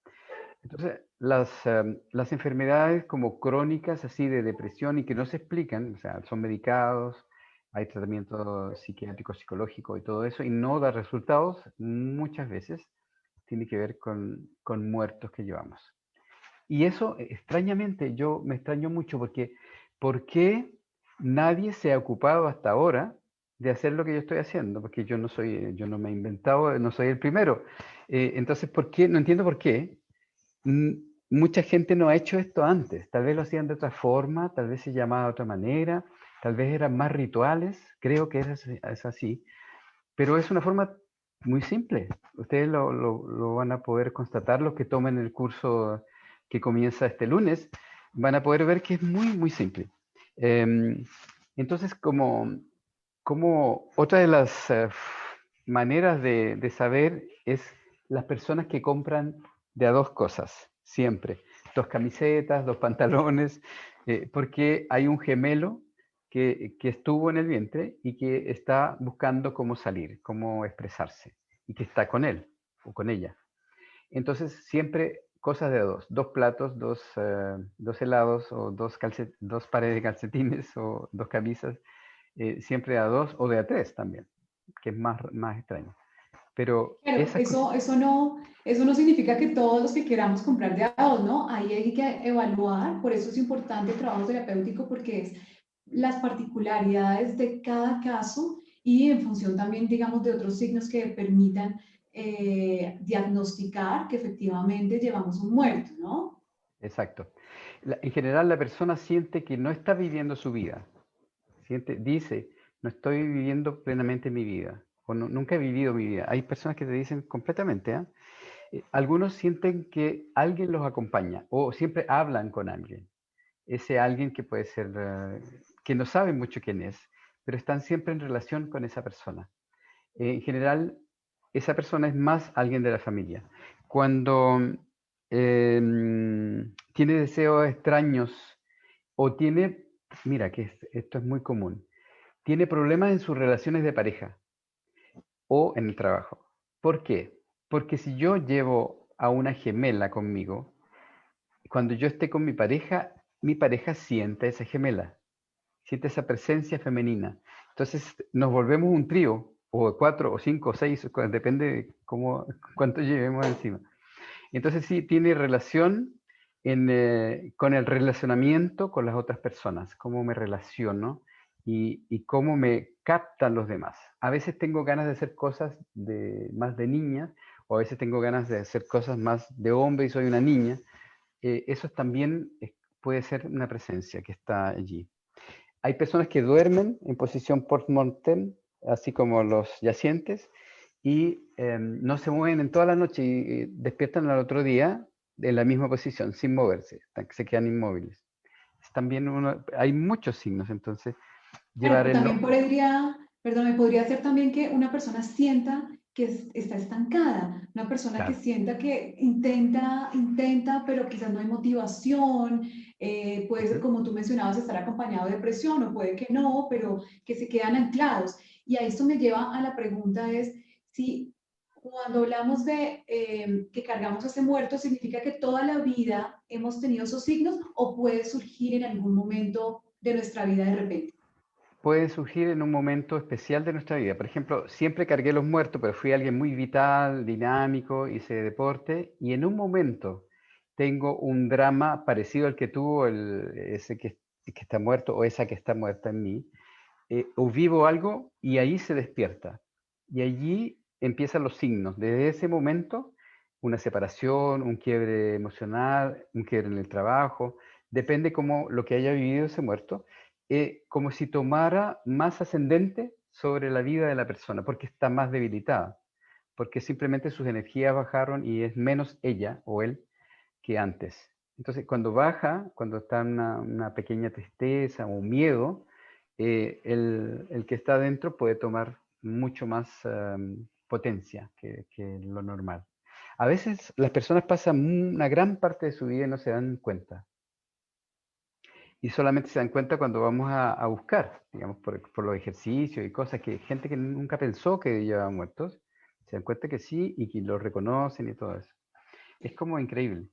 Speaker 2: Entonces, las enfermedades como crónicas, así de depresión y que no se explican, o sea, son medicados, hay tratamiento psiquiátrico, psicológico y todo eso, y no da resultados, muchas veces tiene que ver con muertos que llevamos. Y eso, extrañamente, yo me extraño mucho porque ¿por qué nadie se ha ocupado hasta ahora de hacer lo que yo estoy haciendo? Porque yo no me he inventado, no soy el primero. Entonces, ¿por qué? No entiendo por qué mucha gente no ha hecho esto antes. Tal vez lo hacían de otra forma, tal vez se llamaba de otra manera, tal vez eran más rituales, creo que es así, pero es una forma muy simple. Ustedes lo van a poder constatar, los que tomen el curso que comienza este lunes, van a poder ver que es muy, muy simple. Entonces, como otra de las maneras de saber es las personas que compran de a 2 cosas, siempre. 2 camisetas, 2 pantalones, porque hay un gemelo que estuvo en el vientre y que está buscando cómo salir, cómo expresarse, y que está con él o con ella. Entonces siempre cosas de a dos, dos platos, dos helados o dos pares de calcetines o dos camisas, siempre de a dos o de a tres también, que es más extraño. Pero
Speaker 1: Claro,
Speaker 2: esas cosas,
Speaker 1: eso no significa que todos los que queramos comprar de a dos, ¿no? Ahí hay que evaluar, por eso es importante el trabajo terapéutico, porque es las particularidades de cada caso y en función también, digamos, de otros signos que permitan diagnosticar que efectivamente llevamos un muerto, ¿no?
Speaker 2: exacto. En general la persona siente que no está viviendo su vida. Dice, no estoy viviendo plenamente mi vida, o nunca he vivido mi vida. Hay personas que te dicen completamente, ¿ah? Algunos sienten que alguien los acompaña o siempre hablan con alguien. Ese alguien que puede ser, que no saben mucho quién es, pero están siempre en relación con esa persona. En general, esa persona es más alguien de la familia. Cuando tiene deseos extraños o tiene, mira, que esto es muy común, tiene problemas en sus relaciones de pareja o en el trabajo. ¿Por qué? Porque si yo llevo a una gemela conmigo, cuando yo esté con mi pareja siente esa gemela, siente esa presencia femenina. Entonces nos volvemos un trío, o cuatro, o cinco, o seis, depende de cuánto llevemos encima. Entonces sí, tiene relación con el relacionamiento con las otras personas, cómo me relaciono y cómo me captan los demás. A veces tengo ganas de hacer cosas más de niña, o a veces tengo ganas de hacer cosas más de hombre y soy una niña. Eso también puede ser una presencia que está allí. Hay personas que duermen en posición post-mortem, así como los yacientes, y no se mueven en toda la noche y despiertan al otro día en la misma posición, sin moverse, se quedan inmóviles. También hay muchos signos, entonces llevar
Speaker 1: Claro,
Speaker 2: el
Speaker 1: también
Speaker 2: nombre.
Speaker 1: podría, perdón, me podría ser también que una persona sienta que está estancada, una persona que
Speaker 2: Claro.
Speaker 1: sienta que intenta, pero quizás no hay motivación, puede ser
Speaker 2: Ujú.
Speaker 1: como tú mencionabas, estar acompañado de depresión, o puede que no, pero que se quedan anclados. Y a esto me lleva a la pregunta es, si cuando hablamos de que cargamos a ese muerto, ¿significa que toda la vida hemos tenido esos signos o puede surgir en algún momento de nuestra vida de repente?
Speaker 2: Pueden surgir en un momento especial de nuestra vida. Por ejemplo, siempre cargué los muertos, pero fui alguien muy vital, dinámico, hice deporte, y en un momento tengo un drama parecido al que tuvo ese que está muerto o esa que está muerta en mí, o vivo algo y ahí se despierta. Y allí empiezan los signos. Desde ese momento, una separación, un quiebre emocional, un quiebre en el trabajo, depende como lo que haya vivido ese muerto, como si tomara más ascendente sobre la vida de la persona, porque está más debilitada, porque simplemente sus energías bajaron y es menos ella o él que antes. Entonces, cuando baja, cuando está una pequeña tristeza o miedo, el que está adentro puede tomar mucho más potencia que lo normal. A veces las personas pasan una gran parte de su vida y no se dan cuenta. Y solamente se dan cuenta cuando vamos a buscar, digamos, por los ejercicios y cosas que gente que nunca pensó que llevaban muertos, se dan cuenta que sí y que lo reconocen y todo eso. Es como increíble.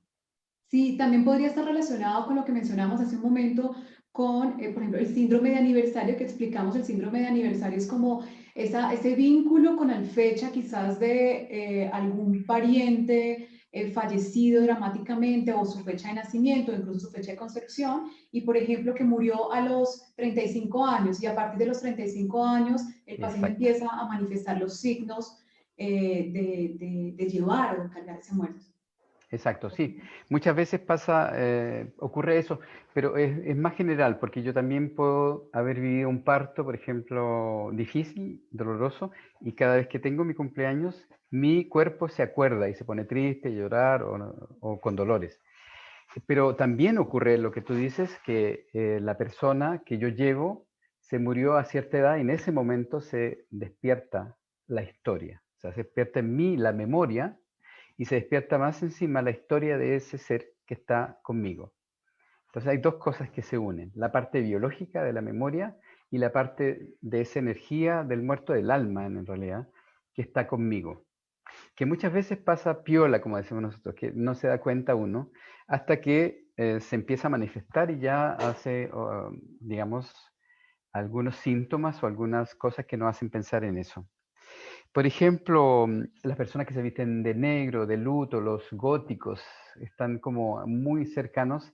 Speaker 1: Sí, también podría estar relacionado con lo que mencionamos hace un momento, con, por ejemplo, el síndrome de aniversario que explicamos. El síndrome de aniversario es como ese vínculo con la fecha quizás de algún pariente fallecido dramáticamente, o su fecha de nacimiento, o incluso su fecha de concepción, y por ejemplo que murió a los 35 años, y a partir de los 35 años el paciente
Speaker 2: Exacto.
Speaker 1: empieza a manifestar los signos de llevar o cargar ese muerto.
Speaker 2: Exacto, sí. Muchas veces ocurre eso, pero es más general, porque yo también puedo haber vivido un parto, por ejemplo, difícil, doloroso, y cada vez que tengo mi cumpleaños, mi cuerpo se acuerda y se pone triste, llorar o con dolores. Pero también ocurre lo que tú dices, que la persona que yo llevo se murió a cierta edad y en ese momento se despierta la historia. O sea, se despierta en mí la memoria y se despierta más encima la historia de ese ser que está conmigo. Entonces hay dos cosas que se unen, la parte biológica de la memoria y la parte de esa energía del muerto, del alma en realidad, que está conmigo. que muchas veces pasa piola, como decimos nosotros, que no se da cuenta uno, hasta que se empieza a manifestar y ya hace, digamos, algunos síntomas o algunas cosas que nos hacen pensar en eso. Por ejemplo, las personas que se visten de negro, de luto, los góticos, están como muy cercanos.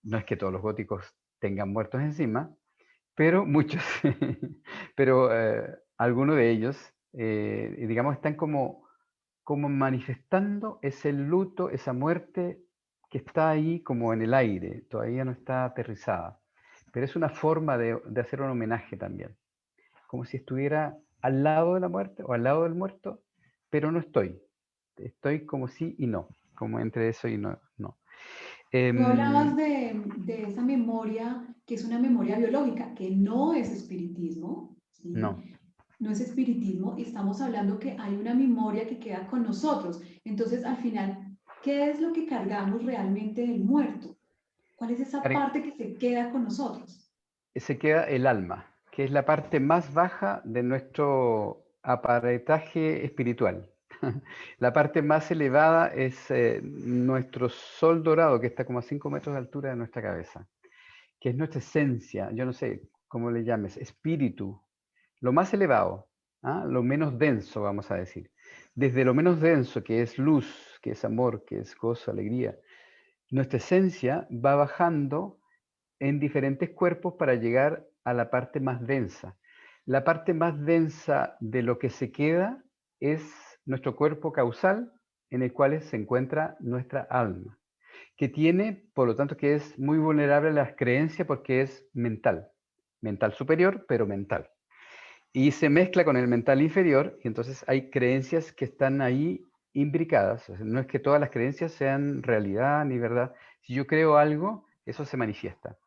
Speaker 2: No es que todos los góticos tengan muertos encima, pero muchos. Pero algunos de ellos, digamos, están como manifestando ese luto, esa muerte que está ahí como en el aire, todavía no está aterrizada. Pero es una forma de hacer un homenaje también, como si estuviera al lado de la muerte o al lado del muerto, pero no estoy. Estoy como sí y no, como entre eso y no. no.
Speaker 1: Tú hablabas
Speaker 2: Em,
Speaker 1: de esa memoria que es una memoria biológica, que no es espiritismo,
Speaker 2: no.
Speaker 1: ¿sí? No es espiritismo, y estamos hablando que hay una memoria que queda con nosotros. Entonces, al final, ¿qué es lo que cargamos realmente del muerto? ¿Cuál es esa
Speaker 2: Car-
Speaker 1: parte que se queda con nosotros?
Speaker 2: Se queda el alma, que es la parte más baja de nuestro aparataje espiritual. La parte más elevada es nuestro sol dorado, que está como a 5 metros de altura de nuestra cabeza, que es nuestra esencia, yo no sé cómo le llames, espíritu, lo más elevado, ¿ah? Lo menos denso, vamos a decir. Desde lo menos denso, que es luz, que es amor, que es gozo, alegría, nuestra esencia va bajando en diferentes cuerpos para llegar a la parte más densa. La parte más densa de lo que se queda es nuestro cuerpo causal, en el cual se encuentra nuestra alma, que tiene, por lo tanto, que es muy vulnerable a las creencias porque es mental, mental superior, pero mental. Y se mezcla con el mental inferior, y entonces hay creencias que están ahí imbricadas. O sea, no es que todas las creencias sean realidad ni verdad. Si yo creo algo, eso se manifiesta.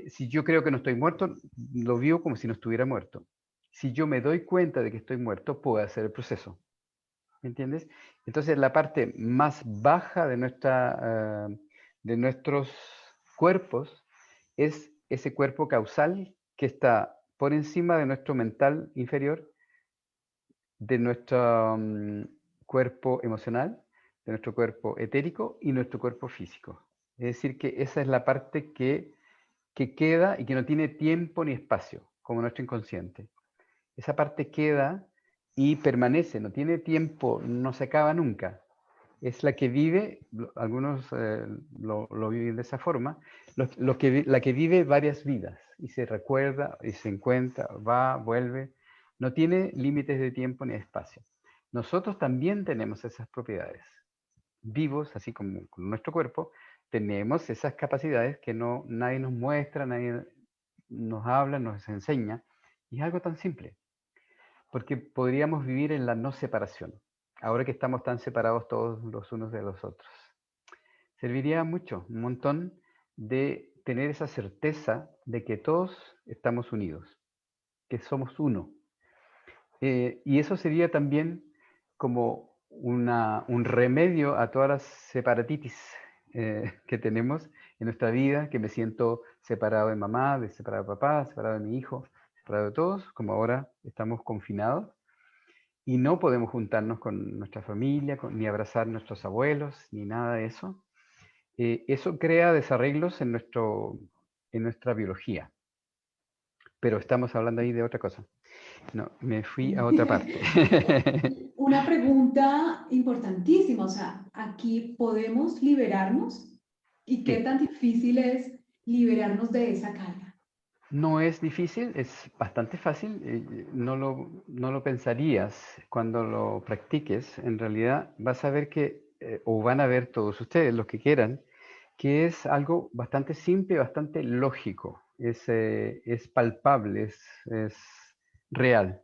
Speaker 2: Si yo creo que no estoy muerto, lo vivo como si no estuviera muerto. Si yo me doy cuenta de que estoy muerto, puedo hacer el proceso. ¿Me entiendes? Entonces, la parte más baja de nuestros cuerpos es ese cuerpo causal que está por encima de nuestro mental inferior, de nuestro cuerpo emocional, de nuestro cuerpo etérico y nuestro cuerpo físico. Es decir, que esa es la parte que queda y que no tiene tiempo ni espacio, como nuestro inconsciente. Esa parte queda y permanece, no tiene tiempo, no se acaba nunca. Es la que vive, algunos lo viven de esa forma, la que vive varias vidas y se recuerda y se encuentra, va, vuelve, no tiene límites de tiempo ni de espacio. Nosotros también tenemos esas propiedades. Vivos, así como con nuestro cuerpo, tenemos esas capacidades que no, nadie nos muestra, nadie nos habla, nos enseña. Y es algo tan simple, porque podríamos vivir en la no separación, ahora que estamos tan separados todos los unos de los otros. Serviría mucho, un montón, de tener esa certeza de que todos estamos unidos, que somos uno. Y eso sería también como un remedio a todas las separatitis que tenemos en nuestra vida, que me siento separado de mamá, separado de papá, separado de mi hijo, separado de todos, como ahora estamos confinados y no podemos juntarnos con nuestra familia, ni abrazar a nuestros abuelos, ni nada de eso. Eso crea desarreglos en nuestra biología, pero estamos hablando ahí de otra cosa. No, me fui a otra parte.
Speaker 1: Una pregunta importantísima, o sea, aquí podemos liberarnos y qué
Speaker 2: Sí,
Speaker 1: tan difícil es liberarnos de esa carga.
Speaker 2: no es difícil, es bastante fácil. No lo pensarías cuando lo practiques. En realidad vas a ver que, o van a ver todos ustedes, los que quieran, que es algo bastante simple, bastante lógico. Es palpable, es real.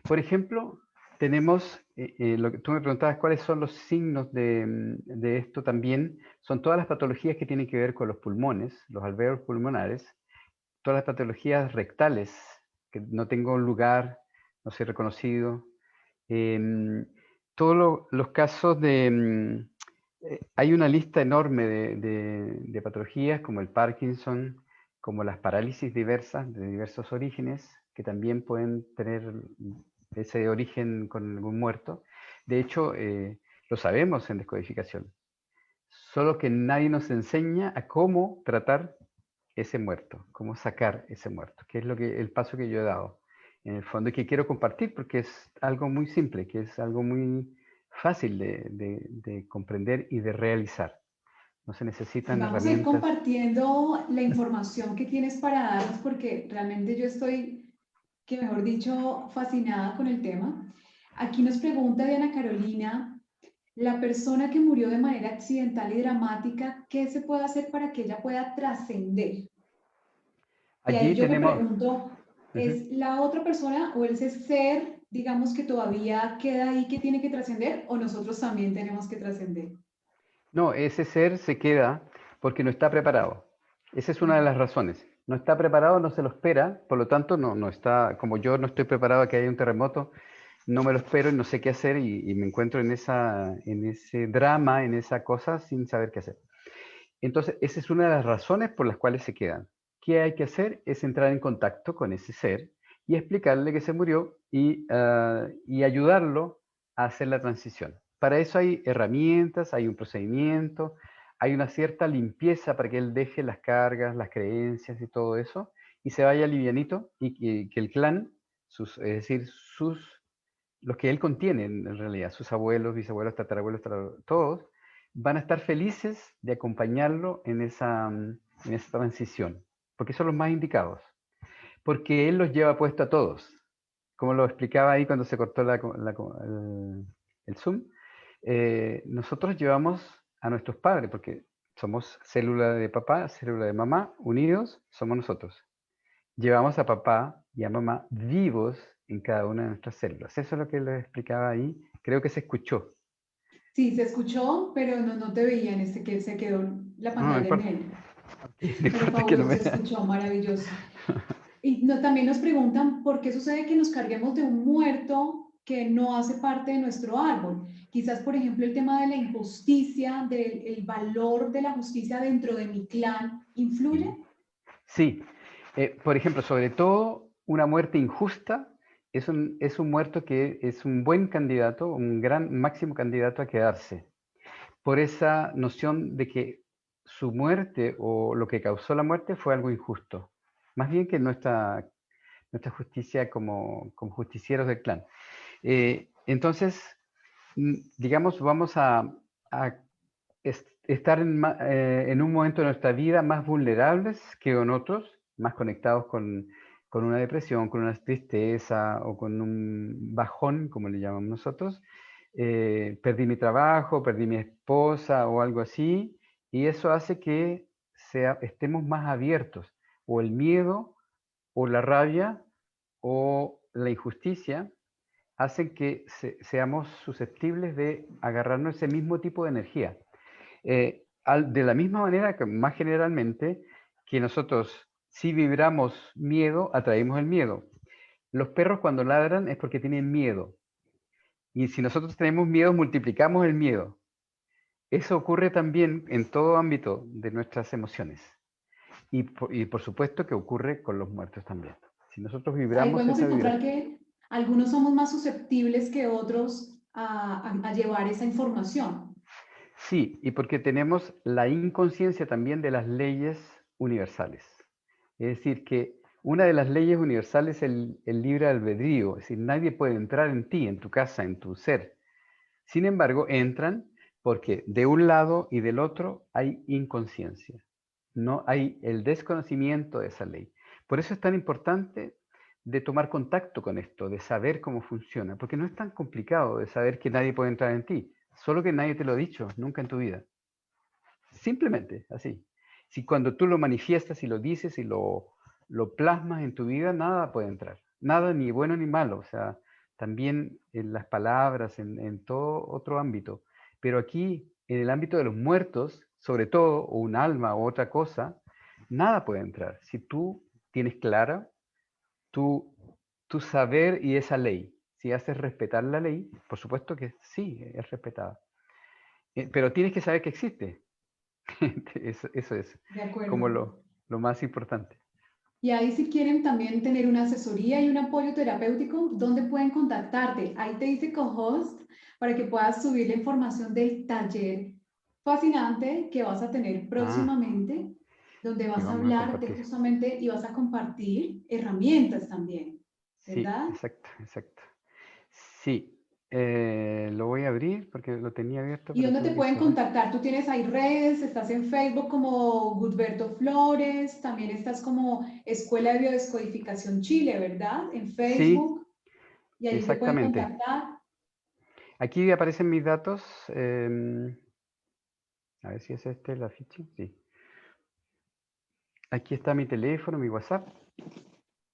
Speaker 2: Por ejemplo, tenemos, lo que tú me preguntabas, cuáles son los signos de esto también. Son todas las patologías que tienen que ver con los pulmones, los alvéolos pulmonares, todas las patologías rectales, que no tengo un lugar, no soy reconocido. em, todos los casos hay una lista enorme de patologías como el Parkinson, como las parálisis diversas de diversos orígenes, que también pueden tener ese origen con algún muerto. De hecho, lo sabemos en descodificación. Solo que nadie nos enseña a cómo tratar ese muerto, cómo sacar ese muerto, que es el paso que yo he dado en el fondo y que quiero compartir porque es algo muy simple, que es algo muy fácil de comprender y de realizar. No se
Speaker 1: Y
Speaker 2: necesitan
Speaker 1: vamos a ir
Speaker 2: herramientas.
Speaker 1: compartiendo la información que tienes para darnos porque realmente yo estoy, que mejor dicho, fascinada con el tema. Aquí nos pregunta Diana Carolina, la persona que murió de manera accidental y dramática, ¿qué se puede hacer para que ella pueda trascender? Y ahí
Speaker 2: Allí
Speaker 1: yo me
Speaker 2: tenemos,
Speaker 1: pregunto,
Speaker 2: ujú.
Speaker 1: ¿es la otra persona o ese ser, digamos, que todavía queda ahí que tiene que trascender o nosotros también tenemos que trascender?
Speaker 2: No, ese ser se queda porque no está preparado. Esa es una de las razones. No está preparado, no se lo espera, por lo tanto no está, como yo no estoy preparado a que haya un terremoto, no me lo espero y no sé qué hacer y me encuentro en ese drama, en esa cosa sin saber qué hacer. Entonces, esa es una de las razones por las cuales se quedan. ¿Qué hay que hacer? Es entrar en contacto con ese ser y explicarle que se murió y ayudarlo a hacer la transición. Para eso hay herramientas, hay un procedimiento, hay una cierta limpieza para que él deje las cargas, las creencias y todo eso y se vaya livianito y que el clan, es decir, los que él contiene en realidad, sus abuelos, bisabuelos, tatarabuelos, todos, van a estar felices de acompañarlo en esa transición, porque son los más indicados, porque él los lleva puesto a todos, como lo explicaba ahí cuando se cortó el Zoom. Nosotros llevamos a nuestros padres, porque somos célula de papá, célula de mamá, unidos somos nosotros. Llevamos a papá y a mamá vivos en cada una de nuestras células. Eso es lo que les explicaba ahí. Creo que se escuchó.
Speaker 1: Sí, se escuchó, pero no te veía en este que se quedó la
Speaker 2: No, no
Speaker 1: pantalla en
Speaker 2: importa.
Speaker 1: negro.
Speaker 2: No
Speaker 1: Pero
Speaker 2: importa que no
Speaker 1: fabuloso,
Speaker 2: me
Speaker 1: se
Speaker 2: vea.
Speaker 1: escuchó, maravilloso. Y también nos preguntan por qué sucede que nos carguemos de un muerto que no hace parte de nuestro árbol. Quizás, por ejemplo, el tema de la injusticia, del el valor de la justicia dentro de mi clan, ¿influye?
Speaker 2: Sí. Por ejemplo, sobre todo una muerte injusta es un muerto que es un buen candidato, un gran máximo candidato a quedarse. Por esa noción de que su muerte o lo que causó la muerte fue algo injusto. Más bien que nuestra justicia como justicieros del clan. Entonces, digamos, vamos a estar en un momento de nuestra vida más vulnerables que en otros, más conectados con una depresión, con una tristeza o con un bajón, como le llamamos nosotros. Perdí mi trabajo, perdí mi esposa o algo así, y eso hace que estemos más abiertos, o el miedo, o la rabia, o la injusticia hacen que seamos susceptibles de agarrarnos ese mismo tipo de energía. De la misma manera que más generalmente que nosotros si vibramos miedo, atraemos el miedo. Los perros cuando ladran es porque tienen miedo. Y si nosotros tenemos miedo, multiplicamos el miedo. Eso ocurre también en todo ámbito de nuestras emociones. Y por supuesto que ocurre con los muertos también. Si nosotros
Speaker 1: Ahí
Speaker 2: vibramos
Speaker 1: podemos
Speaker 2: esa
Speaker 1: encontrar
Speaker 2: vibración.
Speaker 1: que algunos somos más susceptibles que otros a llevar esa información.
Speaker 2: Sí, y porque tenemos la inconsciencia también de las leyes universales. Es decir, que una de las leyes universales es el libre albedrío, es decir, nadie puede entrar en ti, en tu casa, en tu ser. Sin embargo, entran porque de un lado y del otro hay inconsciencia. No hay el desconocimiento de esa ley. Por eso es tan importante de tomar contacto con esto, de saber cómo funciona, porque no es tan complicado de saber que nadie puede entrar en ti, solo que nadie te lo ha dicho nunca en tu vida. Simplemente así. Si cuando tú lo manifiestas y lo dices y lo plasmas en tu vida, nada puede entrar. Nada, ni bueno ni malo. O sea, también en las palabras, en todo otro ámbito. Pero aquí, en el ámbito de los muertos, sobre todo, o un alma o otra cosa, nada puede entrar. Si tú tienes clara tu, tu saber y esa ley. Si haces respetar la ley, por supuesto que sí, es respetada. Pero tienes que saber que existe. Eso es
Speaker 1: De
Speaker 2: como
Speaker 1: acuerdo.
Speaker 2: lo más importante.
Speaker 1: Y ahí si quieren también tener una asesoría y un apoyo terapéutico, ¿dónde pueden contactarte? Ahí te dice co-host para que puedas subir la información del taller fascinante que vas a tener
Speaker 2: Ah,
Speaker 1: próximamente, donde
Speaker 2: que
Speaker 1: vas a
Speaker 2: vamos a
Speaker 1: hablar de
Speaker 2: compartir.
Speaker 1: justamente y vas a compartir herramientas también,
Speaker 2: Sí,
Speaker 1: ¿verdad?
Speaker 2: exacto, exacto. Sí, lo voy a abrir porque lo tenía abierto,
Speaker 1: ¿Y
Speaker 2: pero
Speaker 1: dónde te
Speaker 2: tuve que
Speaker 1: pueden
Speaker 2: cerrar.
Speaker 1: contactar? Tú tienes ahí redes, estás en Facebook como Gudberto Flores, también estás como Escuela de Biodescodificación Chile, ¿verdad? En
Speaker 2: Sí,
Speaker 1: Facebook, y allí te pueden
Speaker 2: exactamente.
Speaker 1: contactar.
Speaker 2: Aquí aparecen mis datos. A ver si es este el afiche. Sí. Aquí está mi teléfono, mi WhatsApp.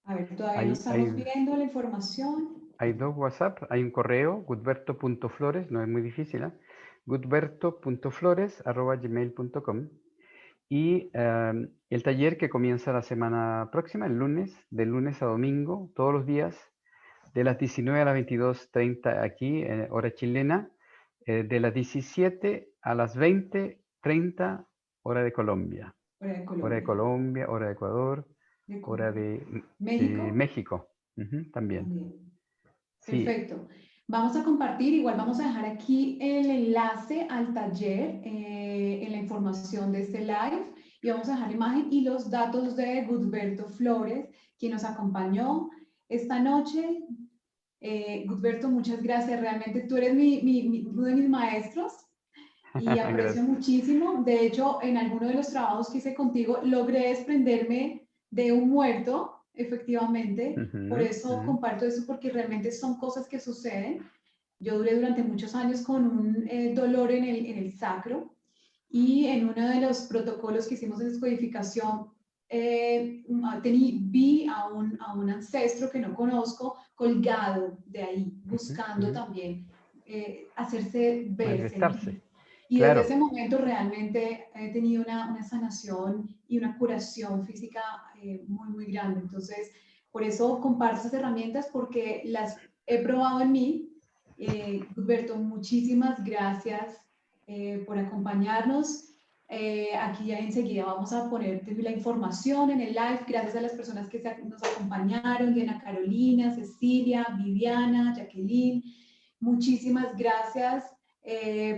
Speaker 1: A ver, todavía no
Speaker 2: Hay,
Speaker 1: estamos
Speaker 2: hay,
Speaker 1: viendo la información.
Speaker 2: hay dos WhatsApp. Hay un correo, gudberto.flores, no es muy difícil, ¿eh? gudberto.flores@gmail.com. Y el taller que comienza la semana próxima, el lunes, de lunes a domingo, todos los días, de las 19 a las 22:30 aquí, hora chilena, de las 17 a las 20:30, hora de Colombia.
Speaker 1: Fuera de
Speaker 2: Hora de
Speaker 1: Colombia,
Speaker 2: Colombia, hora de Ecuador,
Speaker 1: de
Speaker 2: hora
Speaker 1: Colombia.
Speaker 2: de
Speaker 1: México
Speaker 2: México, también.
Speaker 1: también.
Speaker 2: Sí,
Speaker 1: Perfecto. Vamos a compartir, igual vamos a dejar aquí el enlace al taller en la información de este live y vamos a dejar la imagen y los datos de Gudberto Flores, quien nos acompañó esta noche. Gudberto, muchas gracias. Realmente tú eres uno de mis maestros y aprecio
Speaker 2: gracias.
Speaker 1: muchísimo. De hecho, en alguno de los trabajos que hice contigo, logré desprenderme de un muerto, efectivamente. Por
Speaker 2: Ujú,
Speaker 1: eso
Speaker 2: ujú,
Speaker 1: comparto eso, porque realmente son cosas que suceden. Yo duré durante muchos años con un dolor en el sacro y en uno de los protocolos que hicimos en descodificación, vi a un ancestro que no conozco colgado de ahí,
Speaker 2: ujú,
Speaker 1: buscando
Speaker 2: ujú.
Speaker 1: también hacerse ver,
Speaker 2: Manifestarse.
Speaker 1: sentir. Y desde ese
Speaker 2: Claro,
Speaker 1: momento realmente he tenido una sanación y una curación física muy, muy grande. Entonces, por eso comparto esas herramientas porque las he probado en mí. Gilberto, muchísimas gracias por acompañarnos. Aquí ya enseguida vamos a poner la información en el live. Gracias a las personas que nos acompañaron, Diana Carolina, Cecilia, Viviana, Jacqueline. Muchísimas gracias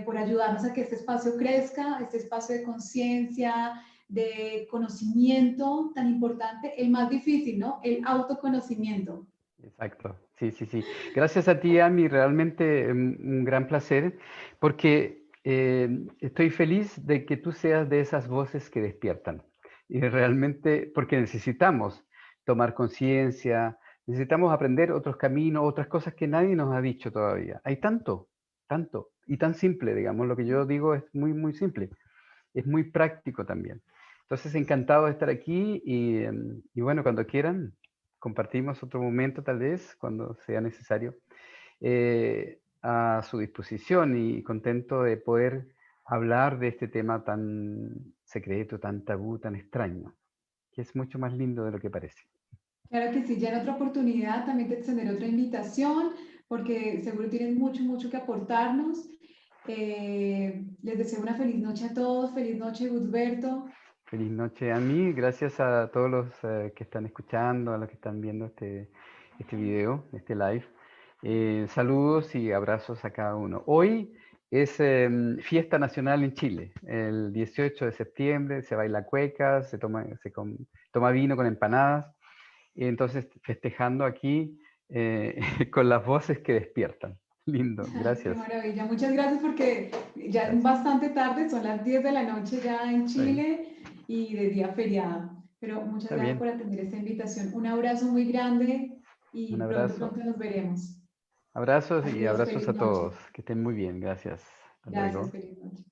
Speaker 1: por ayudarnos a que este espacio crezca, este espacio de conciencia, de conocimiento tan importante, el más difícil, ¿no? El autoconocimiento.
Speaker 2: exacto. Sí, sí, sí. Gracias a ti, Ami, realmente un gran placer, porque estoy feliz de que tú seas de esas voces que despiertan. Y realmente, porque necesitamos tomar conciencia, necesitamos aprender otros caminos, otras cosas que nadie nos ha dicho todavía. Hay tanto, tanto, y tan simple, digamos, lo que yo digo es muy, muy simple. Es muy práctico también. Entonces, encantado de estar aquí y bueno, cuando quieran, compartimos otro momento tal vez, cuando sea necesario, a su disposición y contento de poder hablar de este tema tan secreto, tan tabú, tan extraño, que es mucho más lindo de lo que parece.
Speaker 1: Claro que sí, ya en otra oportunidad también te extenderé otra invitación porque seguro tienen mucho, mucho que aportarnos. Les deseo una feliz noche a todos, feliz noche, Gusberto.
Speaker 2: Feliz noche a mí, gracias a todos los que están escuchando, a los que están viendo este video, este live. Saludos y abrazos a cada uno. Hoy es fiesta nacional en Chile. El 18 de septiembre se baila cueca, toma vino con empanadas. Y entonces festejando aquí con las voces que despiertan. Lindo,
Speaker 1: Qué
Speaker 2: gracias.
Speaker 1: maravilla, muchas gracias porque ya es
Speaker 2: Gracias.
Speaker 1: bastante tarde, son las 10 de la noche ya en
Speaker 2: Está bien.
Speaker 1: Chile y de día feriado. Pero muchas
Speaker 2: Está
Speaker 1: gracias por
Speaker 2: bien.
Speaker 1: atender esta invitación. Un abrazo muy grande
Speaker 2: Un
Speaker 1: y pronto,
Speaker 2: abrazo.
Speaker 1: pronto nos veremos.
Speaker 2: Abrazos y
Speaker 1: Adiós,
Speaker 2: abrazos
Speaker 1: feliz
Speaker 2: a
Speaker 1: noche.
Speaker 2: todos. Que estén muy bien. Gracias. Hasta
Speaker 1: Gracias,
Speaker 2: luego.
Speaker 1: feliz noche.